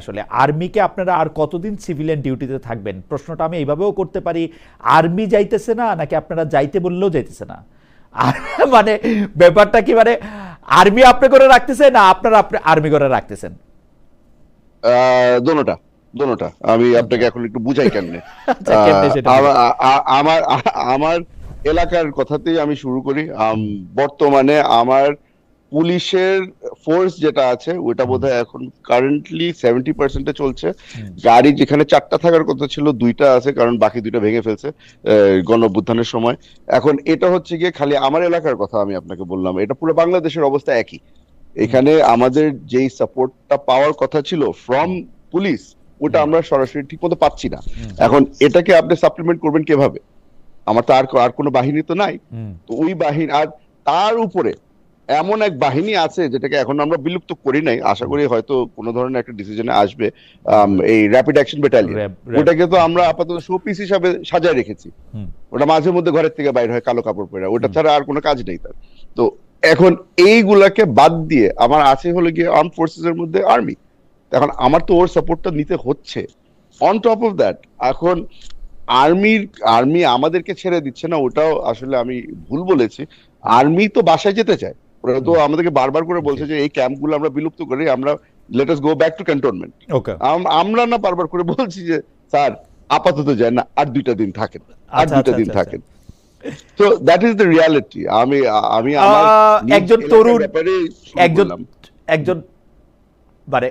আসলে আর্মিকে আপনারা আর কতদিন সিভিলিয়ান ডিউটিতে থাকবেন? প্রশ্নটা আমি এইভাবেও করতে পারি, আর্মি যাইতেছে না নাকি আপনারা যাইতে বললেও যাইতেছে না? আর মানে ব্যাপারটা কি, মানে আর্মি আপনি করে রাখতেছে না আপনারা আর্মি করে রাখতেছেন? দোনোটা দোনোটা। আমি আপনাকে এখন একটু বুঝাই কেমনে। আচ্ছা, কেমনে সেটা বলুন। আমার আমার এলাকার কথাতেই আমি শুরু করি। বর্তমানে আমার পুলিশের ফোর্স যেটা আছে ওটা বোধহয় এখন কারেন্টলি 70% চলছে। গাড়ি যেখানে 4টা থাকার কথা ছিল 2টা আছে, কারণ বাকি 2টা ভেঙে ফেলছে গণ অভ্যুত্থানের সময়। এখন এটা হচ্ছে গিয়ে খালি আমার এলাকার কথা আমি আপনাকে বললাম, এটা পুরো বাংলাদেশের অবস্থা একই। এখানে আমাদের যেই সাপোর্টটা পাওয়ার কথা ছিল ফ্রম পুলিশ, ওটা আমরা সরাসরি ঠিক মতো পাচ্ছি না। এখন এটাকে আপনি সাপ্লিমেন্ট করবেন কিভাবে? আমার তো আর কোনো বাহিনী তো নাই। তো ওই বাহিনী, আর তার উপরে এমন এক বাহিনী আছে যেটাকে এখন আমরা বিলুপ্ত করি নাই, আশা করি হয়তো কোনো ধরনের একটা ডিসিশনে আসবে, এই র্যাপিড অ্যাকশন ব্যাটালিয়ন। ওটাকে তো আমরা আপাতত শোপিস হিসাবে সাজায় রেখেছি। ওটা মাঝে মধ্যে ঘরের থেকে বাইরে হয় কালো কাপড় পরে, ওটা ছাড়া আর কোনো কাজ নেই তার। তো এখন এইগুলাকে বাদ দিয়ে আমার আছে হলো গিয়ে আর্ম ফোর্সেস এর মধ্যে আর্মি। এখন আমার তো ওর সাপোর্টটা নিতে হচ্ছে। অন টপ অফ দ্যাট এখন আর্মি আমাদেরকে ছেড়ে দিচ্ছে না, ওটাও আসলে আমি ভুল বলেছি। আর্মি তো বাসায় যেতে চায়, ওরা তো আমাদেরকে বারবার করে বলছে যে এই ক্যাম্পগুলো আমরা বিলুপ্ত করি, আমরা let us go back to cantonment. আমরা না বারবার করে বলছি যে স্যার আপাতত যায় না, আর 2টা দিন থাকেন, আর 2টা দিন থাকেন। তো দ্যাট ইজ দ্য রিয়ালিটি। আমি আমার একজন তরুণ, একজন মানে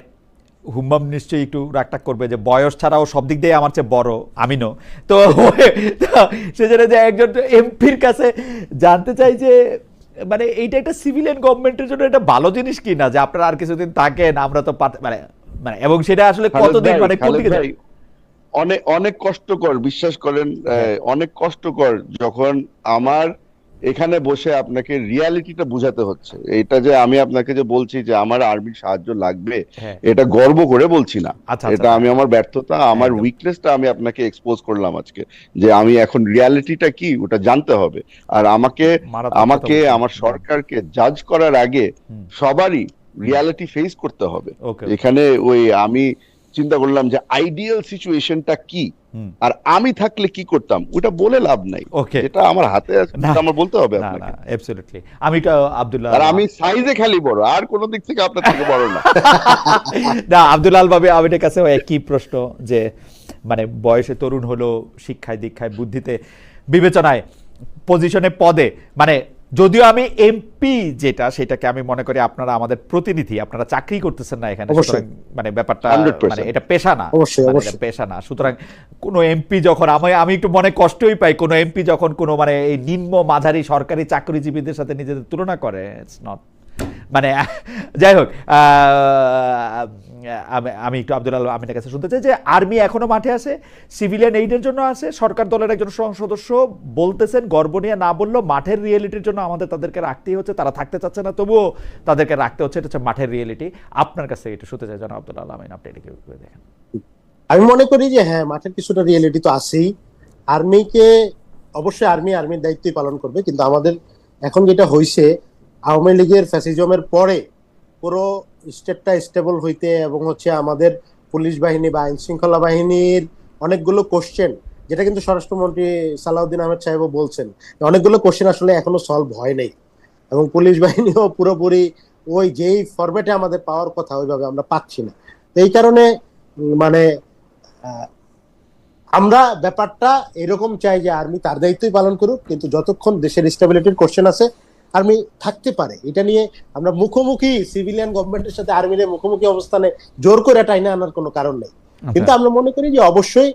হুম্মাম নিশ্চয়ই একটু রাগটাক করবে যে বয়স ছাড়াও সব দিক দিয়ে আমার চেয়ে বড় আমিনও, তো সেজন্য যে একজন এমপির কাছে জানতে চাই যে মানে এইটা একটা সিভিলিয়ান গভর্নমেন্টের জন্য একটা ভালো জিনিস কি না যে আপনারা আর কিছুদিন থাকেন, আমরা তো মানে মানে এবং সেটা আসলে কতদিন, মানে কোন দিকে যায়? অনেক অনেক কষ্টকর, বিশ্বাস করেন, অনেক কষ্টকর যখন আমার এখানে বসে আপনাকে রিয়ালিটিটা বুঝাতে হচ্ছে। এটা যে আমি আপনাকে যে বলছি যে আমার আর্মির সাহায্য লাগবে, এটা গর্ব করে বলছি না, এটা আমি আমার ব্যর্থতা, আমার উইকনেসটা আমি আপনাকে এক্সপোজ করলাম আজকে, যে আমি এখন রিয়ালিটিটা কি ওটা জানতে হবে। আর আমাকে আমার সরকারকে জাজ করার আগে সবারই রিয়ালিটি ফেস করতে হবে। এখানে ওই আমি চিন্তা করলাম যে আইডিয়াল সিচুয়েশনটা কি, আর আমি থাকলে কি করতাম ওটা বলে লাভ নাই, এটা আমার হাতে আছে, আমার বলতে হবে আপনাকে। অ্যাবসলিউটলি। আমি তো আব্দুল্লাহ, আর আমি সাইজে খালি বড়, আর কোন দিক থেকে আপনার থেকে বড় না। না, আব্দুল আল ভাবে আমাদের কাছে একই প্রশ্ন যে মানে বয়সে তরুণ হলো, শিক্ষায় দীক্ষায় বুদ্ধিতে বিবেচনায় পজিশনে পদে, মানে যদিও আমি এমপি যেটা সেটাকে আমি মনে করি আপনারা আমাদের প্রতিনিধি, আপনারা চাকরি করতেছেন না এখানে, মানে ব্যাপারটা মানে এটা পেশা না, এটা পেশা না। সুতরাং কোনো এমপি যখন আমি একটু মনে কষ্টই পাই কোনো এমপি যখন কোনো মানে এই নিম্ন মাঝারি সরকারি চাকরিজীবীদের সাথে নিজেদের তুলনা করে। ইটস নট, মানে যাই হোক, আমি একটু আব্দুল আল আমিনের কাছে শুনতে চাই যে আর্মি এখনো মাঠে আছে, সিভিলিয়ান এইডের জন্য আছে, সরকার দলের একজন সদস্য বলতেছেন গর্ব নিয়ে না বললেও মাঠের রিয়েলিটির জন্য আমাদের তাদেরকে রাখতেই হচ্ছে, তারা থাকতে চাচ্ছে না তবুও তাদেরকে রাখতে হচ্ছে, এটা হচ্ছে মাঠের রিয়েলিটি। আপনার কাছে এটা শুনতে চাই জানাব আব্দুল আল আমিন, আপনি এটা কিভাবে দেখেন? আমি মনে করি যে হ্যাঁ, মাঠের কিছুটা রিয়েলিটি তো আছেই। আর্মিকে অবশ্যই আর্মির দায়িত্বই পালন করবে, কিন্তু আমাদের এখন যেটা হয়েছে আওয়ামী লীগের ফ্যাসিজমের পরে পুরো স্টেটটা স্টেবল হইতে এবং হচ্ছে আমাদের পুলিশ বাহিনী বা আইন শৃঙ্খলা বাহিনীর অনেকগুলো কোশ্চেন, যেটা কিন্তু স্বরাষ্ট্রমন্ত্রী সালাউদ্দিন আহমেদ সাহেবও বলছেন, অনেকগুলো কোশ্চেন আসলে এখনো সলভ হয় নাই, এবং পুলিশ বাহিনীও পুরোপুরি ওই যেই ফরম্যাটে আমাদের পাওয়ার কথা ওইভাবে আমরা পাচ্ছি না। এই কারণে মানে আমরা ব্যাপারটা এরকম চাই যে আর্মি তার দায়িত্বই পালন করুক, কিন্তু যতক্ষণ দেশের স্টেবিলিটির কোশ্চেন আছে আর্মি থাকতে পারে। এটা নিয়ে আমরা মুখোমুখি সিভিলিয়ান গভর্নমেন্টের সাথে আর্মির মুখোমুখি অবস্থানে জোর করে টাইনা আনার কোনো কারণ নেই। কিন্তু আমরা মনে করি যে অবশ্যই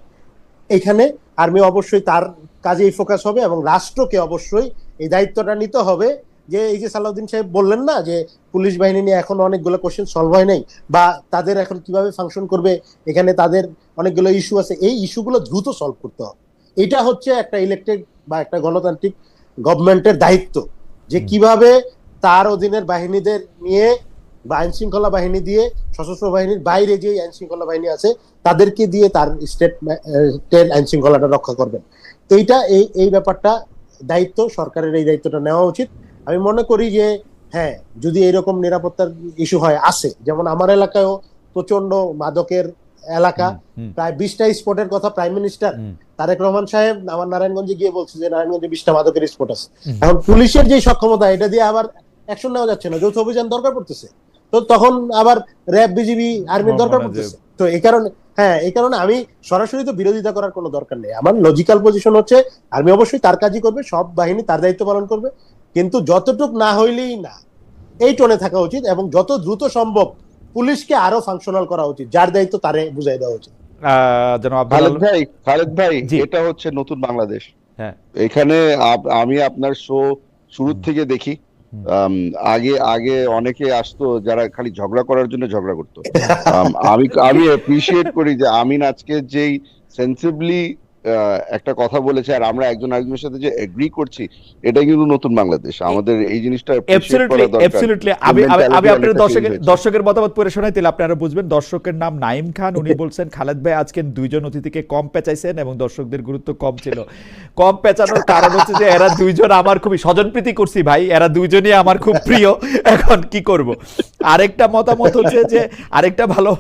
এখানে আর্মি অবশ্যই তার কাজেই ফোকাস হবে, এবং রাষ্ট্রকে অবশ্যই এই দায়িত্বটা নিতে হবে যে এই যে সালাউদ্দিন সাহেব বললেন না যে পুলিশ বাহিনী নিয়ে এখন অনেকগুলো কোশ্চেন সলভ হয় নাই, বা তাদের এখন কিভাবে ফাংশন করবে, এখানে তাদের অনেকগুলো ইস্যু আছে, এই ইস্যুগুলো দ্রুত সলভ করতে হবে। এটা হচ্ছে একটা ইলেক্টেড বা একটা গণতান্ত্রিক গভর্নমেন্টের দায়িত্ব, যে কিভাবে তার অধীনের বাহিনীদের নিয়ে বা আইন শৃঙ্খলা বাহিনী দিয়ে, সশস্ত্র বাহিনীর বাইরে যে আইন শৃঙ্খলা বাহিনী আছে তাদেরকে দিয়ে তার স্টেটের আইন শৃঙ্খলাটা রক্ষা করবেন। এইটা এই ব্যাপারটা দায়িত্ব সরকারের, এই দায়িত্বটা নেওয়া উচিত। আমি মনে করি যে হ্যাঁ, যদি এরকম নিরাপত্তার ইস্যু হয় আসে, যেমন আমার এলাকায়ও প্রচন্ড মাদকের এলাকা, প্রায় 20টা স্পটের কথা প্রাইম মিনিস্টার তারেক রহমান সাহেব আমার নারায়ণগঞ্জে গিয়ে বলছে যে নারায়ণগঞ্জে 20টা মাদকের স্পট আছে। এখন পুলিশের যে সক্ষমতা, এটা দিয়ে আবার অ্যাকশন নেওয়া যাচ্ছে না, যৌথ অভিযান দরকার পড়তেছে, তো তখন আবার র্যাব, বিজিবি, আর্মির দরকার পড়তেছে। তো এই কারণে আমি সরাসরি তো বিরোধিতা করার কোনো দরকার নেই। আমার লজিক্যাল পজিশন হচ্ছে আর্মি অবশ্যই তার কাজই করবে, সব বাহিনী তার দায়িত্ব পালন করবে, কিন্তু যতটুক না হইলেই না, এই টোনে থাকা উচিত এবং যত দ্রুত সম্ভব পুলিশকে আরো ফাংশনাল করা উচিত, যার দায়িত্ব তারে বুঝাই দেওয়া উচিত। খালেদ ভাই, এটা হচ্ছে নতুন বাংলাদেশ। হ্যাঁ, এখানে আমি আপনার শো শুরু থেকে দেখি। আগে অনেকে আসতো যারা খালি ঝগড়া করার জন্য ঝগড়া করতো। আমি অ্যাপ্রিসিয়েট করি যে আমিন আজকে যেই সেন্সিবলি একটা কথা বলেছে, আর আমরা একজন আরেকজনের সাথে যে এগ্রি করছি, এটা কিন্তু নতুন বাংলাদেশ। আমাদের এই জিনিসটা অ্যাপ্রিসিয়েট করা দরকার। অ্যাবসলিউটলি। আমি আপনাদের দর্শকের মতামত পড়ে শোনাই, তাহলে আপনারা বুঝবেন। দর্শকের নাম নাইম খান, উনি বলছেন খালেদ ভাই আজকে দুইজন অতিথিকে কম পেঁচাইছেন এবং দর্শকদের গুরুত্ব কম ছিল। কম পেঁচানোর কারণ হচ্ছে যে এরা দুইজন আমার খুবই স্বজনপ্রীতি করছি ভাই, এরা দুইজনই আমার খুব প্রিয়, এখন কি করব। আরেকটা মতামত হচ্ছে যে আরেকটা ভালো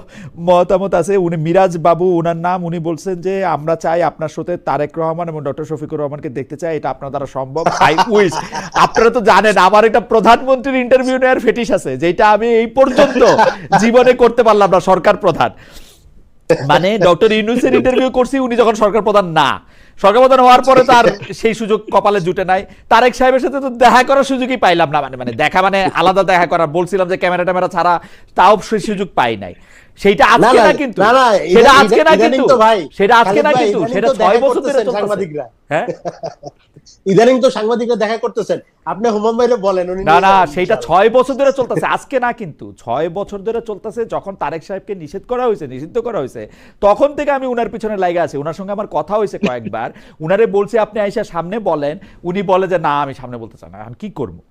মতামত আছে, উনি মিরাজ বাবু ওনার নাম, উনি বলছেন যে আমরা চাই আপনার সাথে তারেক রহমান এবং ডক্টর শফিকুর রহমানকে দেখতে চাই, এটা আপনার দ্বারা সম্ভব। I wish. আপনারা তো জানেন আমার একটা প্রধানমন্ত্রীর ইন্টারভিউ নেওয়ার ফেটিশ আছে, যেটা আমি এই পর্যন্ত জীবনে করতে পারলাম না। সরকার প্রধান মানে ডক্টর ইউনূসের ইন্টারভিউ করছি, উনি যখন সরকার প্রধান না, সরকার প্রধান হওয়ার পরে তার সেই সুযোগ কপালে জুটে নাই। তারেক সাহেবের সাথে তো দেখা করার সুযোগই পাইলাম না, মানে দেখা মানে আলাদা দেখা করার, বলছিলাম যে ক্যামেরা ট্যামেরা ছাড়া, তাও সেই সুযোগ পাই নাই। সেটা আজকে না কিন্তু, সেটা আজকে না কিন্তু, সেটা আজকে না কিন্তু, সেটা 6 বছর ধরে সাংবাদিকরা। হ্যাঁ, ইদানিং তো সাংবাদিকরা দেখা করতেছেন, আপনি হুমায়ুন ভাইরে বলেন। না, সেটা 6 বছর ধরে চলতেছে, আজকে না কিন্তু, 6 বছর ধরে চলতেছে। যখন তারেক সাহেবকে নিষিদ্ধ করা হয়েছে, তখন থেকে আমি উনার পিছনে লাগা আছি। উনার সঙ্গে আমার কথা হয়েছে কয়েকবার, উনারে বলছি আপনি আইসা সামনে বলেন, উনি বলে যে না আমি সামনে বলতে চাই না। এখন কি করবো?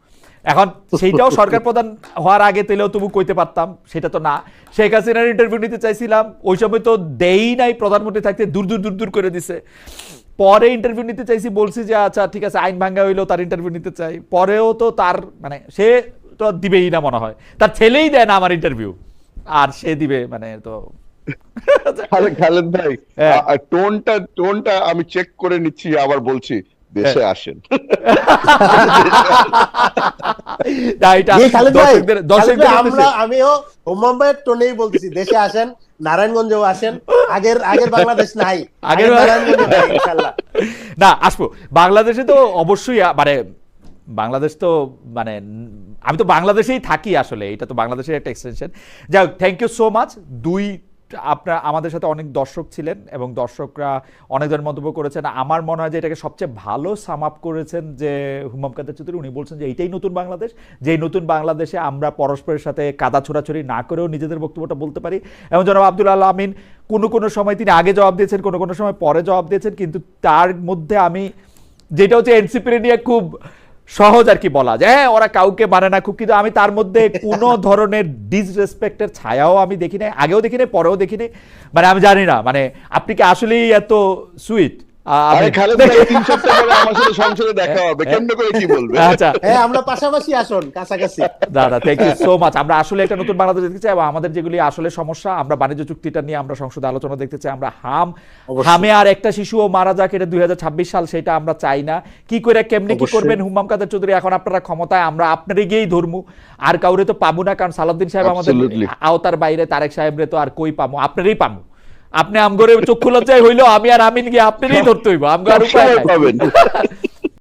এখন সেইটাও সরকার প্রধান হওয়ার আগে তেলেও তবু কইতে পারতাম, সেটা তো না। শেখ হাসিনার ইন্টারভিউ নিতে চাইছিলাম, ওই সময় তো দেই নাই, প্রধানমন্ত্রী থাকতে দূর করে দিছে। পরে ইন্টারভিউ নিতে চাইছি, বলছি যে আচ্ছা ঠিক আছে, আইন ভাঙ্গা হইলেও তার ইন্টারভিউ নিতে চাই। পরেও তো তার মানে সে তো দিবেই না, মনে হয় তার ছেলেই দেয় না আমার ইন্টারভিউ, আর সে দিবে মানে তো। খালেদ ভাই, টোনটা আমি চেক করে নিচ্ছি, আবার বলছি দেশে আসেন। আমিও মুম্বাইয়ের টোনেই বলতেছি, দেশে আসেন, নারায়ণগঞ্জেও আসেন, আগের বাংলাদেশ নাই, আগের না আসবো। বাংলাদেশে তো অবশ্যই মানে বাংলাদেশ তো মানে আমি তো বাংলাদেশেই থাকি আসলে, এটা তো বাংলাদেশের একটা এক্সটেনশন। যাই হোক, থ্যাংক ইউ সো মাচ। আপনার আমাদের সাথে অনেক দর্শক ছিলেন এবং দর্শকরা অনেক ধরনের মন্তব্য করেছেন। আমার মনে হয় যে এটাকে সবচেয়ে ভালো সাম আপ করেছেন যে হুমাম কাদের চৌধুরী। উনি বলছেন যে এইটাই নতুন বাংলাদেশ, যেই নতুন বাংলাদেশে আমরা পরস্পরের সাথে কাদা ছোড়াছড়ি না করেও নিজেদের বক্তব্যটা বলতে পারি। এবং জনাব আব্দুল আল আমিন কোনো সময় তিনি আগে জবাব দিয়েছেন, কোনো সময় পরে জবাব দিয়েছেন, কিন্তু তার মধ্যে আমি যেটা হচ্ছে এনসিপি নিয়ে খুব সহজ আর কি বলা যায়, হ্যাঁ ওরা কাউকে মানে না খুব, কিন্তু আমি তার মধ্যে কোনো ধরনের ডিসরেসপেক্টের ছায়াও আমি দেখি নাই, আগেও দেখি নাই, পরেও দেখি নাই। মানে আমি জানি না, মানে আপনি কি আসলেই এত সুইট? আমরা পাশাপাশি আসুন, কাছাকাছি। দাদা থ্যাংক ইউ সো মাচ। আমরা আসলে একটা নতুন বাংলাদেশ দেখতে চাই এবং আমাদের যেগুলি আসলে সমস্যা, আমরা বাণিজ্য চুক্তিটা নিয়ে আমরা সংসদে আলোচনা দেখতে চাই। আমরা হামে আর একটা শিশুও মারা যাক, এটা 2026 সাল, সেটা আমরা চাই না। কি করে কেমনি কি করবেন হুমাম কাদের চৌধুরী? এখন আপনারা ক্ষমতায়, আমরা আপনারই গিয়েই ধরমু, আর কাউরে তো পাবো না, কারণ সালাউদ্দিন সাহেব আমাদের আওতার বাইরে, তারেক সাহেবরে তো আর কই পাবো? আপনারই পাবো। আপনি আমগরে চক্ষু লজ্জায় হইলো, আমি আর আমিন গিয়ে আপনারই ধরতে হইব, আমগো আর উপায় নাই।